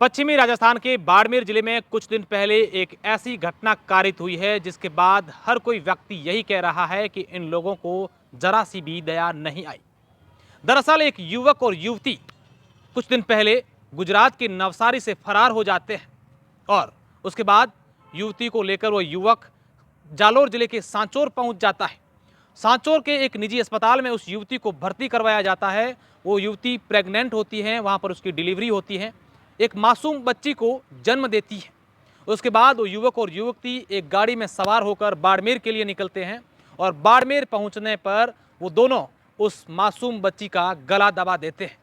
पश्चिमी राजस्थान के बाड़मेर जिले में कुछ दिन पहले एक ऐसी घटना कारित हुई है जिसके बाद हर कोई व्यक्ति यही कह रहा है कि इन लोगों को जरा सी भी दया नहीं आई। दरअसल एक युवक और युवती कुछ दिन पहले गुजरात के नवसारी से फरार हो जाते हैं और उसके बाद युवती को लेकर वो युवक जालोर जिले के सांचौर पहुंच जाता है। सांचौर के एक निजी अस्पताल में उस युवती को भर्ती करवाया जाता है। वो युवती प्रेग्नेंट होती है, वहां पर उसकी डिलीवरी होती है, एक मासूम बच्ची को जन्म देती है। उसके बाद वो युवक और युवती एक गाड़ी में सवार होकर बाड़मेर के लिए निकलते हैं और बाड़मेर पहुंचने पर वो दोनों उस मासूम बच्ची का गला दबा देते हैं।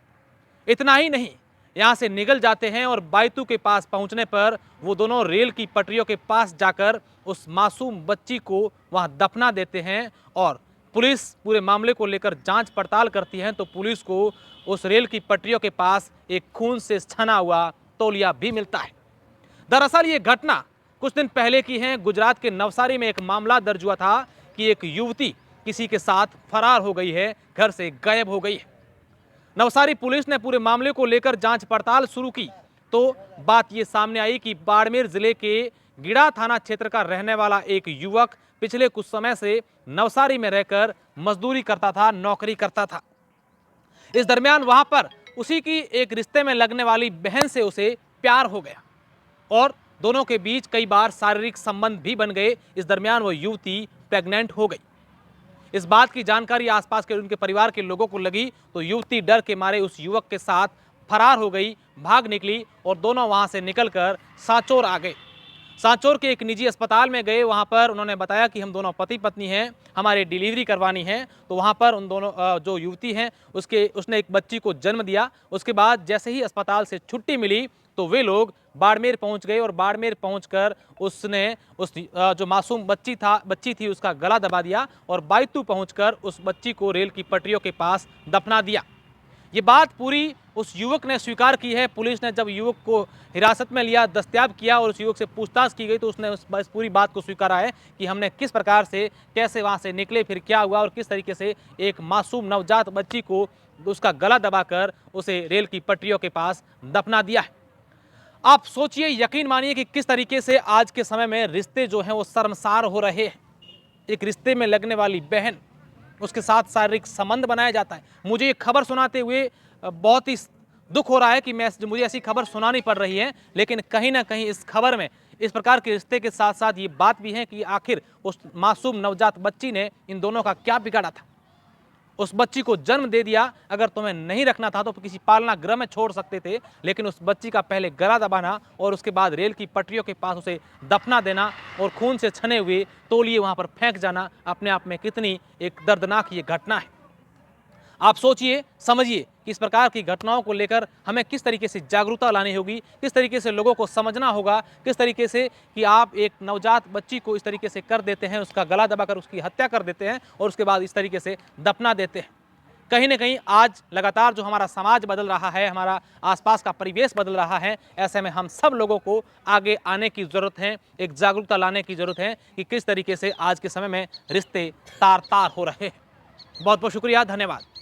इतना ही नहीं, यहाँ से निकल जाते हैं और बायतू के पास पहुंचने पर वो दोनों रेल की पटरियों के पास जाकर उस मासूम बच्ची को वहां दफना देते हैं और पुलिस पूरे मामले को लेकर जांच पड़ताल करती है तो पुलिस को उस रेल की पटरियों के पास एक खून से छना हुआ तौलिया भी मिलता है। दरअसल ये घटना कुछ दिन पहले की है। गुजरात के नवसारी में एक मामला दर्ज हुआ था कि एक युवती किसी के साथ फरार हो गई है, घर से गायब हो गई है। नवसारी पुलिस ने पूरे मामले को लेकर जांच पड़ताल शुरू की तो बात ये सामने आई कि बाड़मेर जिले के गिड़ा थाना क्षेत्र का रहने वाला एक युवक पिछले कुछ समय से नवसारी में रहकर मजदूरी करता था, नौकरी करता था। इस दरमियान वहां पर उसी की एक रिश्ते में लगने वाली बहन से उसे प्यार हो गया और दोनों के बीच कई बार शारीरिक संबंध भी बन गए। इस दरमियान वो युवती प्रेग्नेंट हो गई। इस बात की जानकारी आसपास के उनके परिवार के लोगों को लगी तो युवती डर के मारे उस युवक के साथ फरार हो गई, भाग निकली और दोनों वहां से निकलकर सांचौर आ गए। सांचौर के एक निजी अस्पताल में गए। वहां पर उन्होंने बताया कि हम दोनों पति पत्नी हैं, हमारी डिलीवरी करवानी है। तो वहां पर उन दोनों जो युवती हैं उसने एक बच्ची को जन्म दिया। उसके बाद जैसे ही अस्पताल से छुट्टी मिली तो वे लोग बाड़मेर पहुंच गए और बाड़मेर पहुंचकर उसने उस जो मासूम बच्ची थी उसका गला दबा दिया और बायतू पहुंचकर उस बच्ची को रेल की पटरियों के पास दफना दिया। ये बात पूरी उस युवक ने स्वीकार की है। पुलिस ने जब युवक को हिरासत में लिया, दस्तयाब किया और उस युवक से पूछताछ की गई तो उसने उस पूरी बात को स्वीकारा है कि हमने किस प्रकार से कैसे वहां से निकले, फिर क्या हुआ और किस तरीके से एक मासूम नवजात बच्ची को उसका गला दबाकर उसे रेल की पटरियों के पास दफना दिया है। आप सोचिए, यकीन मानिए कि किस तरीके से आज के समय में रिश्ते जो हैं वो शर्मसार हो रहे हैं। एक रिश्ते में लगने वाली बहन, उसके साथ शारीरिक संबंध बनाया जाता है। मुझे ये खबर सुनाते हुए बहुत ही दुख हो रहा है कि मुझे ऐसी खबर सुनानी पड़ रही है, लेकिन कहीं ना कहीं इस खबर में इस प्रकार के रिश्ते के साथ साथ ये बात भी है कि आखिर उस मासूम नवजात बच्ची ने इन दोनों का क्या बिगाड़ा था। उस बच्ची को जन्म दे दिया। अगर तुम्हें नहीं रखना था तो किसी पालना गृह में छोड़ सकते थे, लेकिन उस बच्ची का पहले गला दबाना और उसके बाद रेल की पटरियों के पास उसे दफना देना और खून से छने हुए तौलिए वहां पर फेंक जाना अपने आप में कितनी एक दर्दनाक ये घटना है। आप सोचिए, समझिए कि इस प्रकार की घटनाओं को लेकर हमें किस तरीके से जागरूकता लानी होगी, किस तरीके से लोगों को समझना होगा, किस तरीके से कि आप एक नवजात बच्ची को इस तरीके से कर देते हैं, उसका गला दबाकर उसकी हत्या कर देते हैं और उसके बाद इस तरीके से दफना देते हैं। कहीं ना कहीं आज लगातार जो हमारा समाज बदल रहा है, हमारा आसपास का परिवेश बदल रहा है, ऐसे में हम सब लोगों को आगे आने की ज़रूरत है, एक जागरूकता लाने की ज़रूरत है कि किस तरीके से आज के समय में रिश्ते तार तार हो रहे हैं। बहुत बहुत शुक्रिया, धन्यवाद।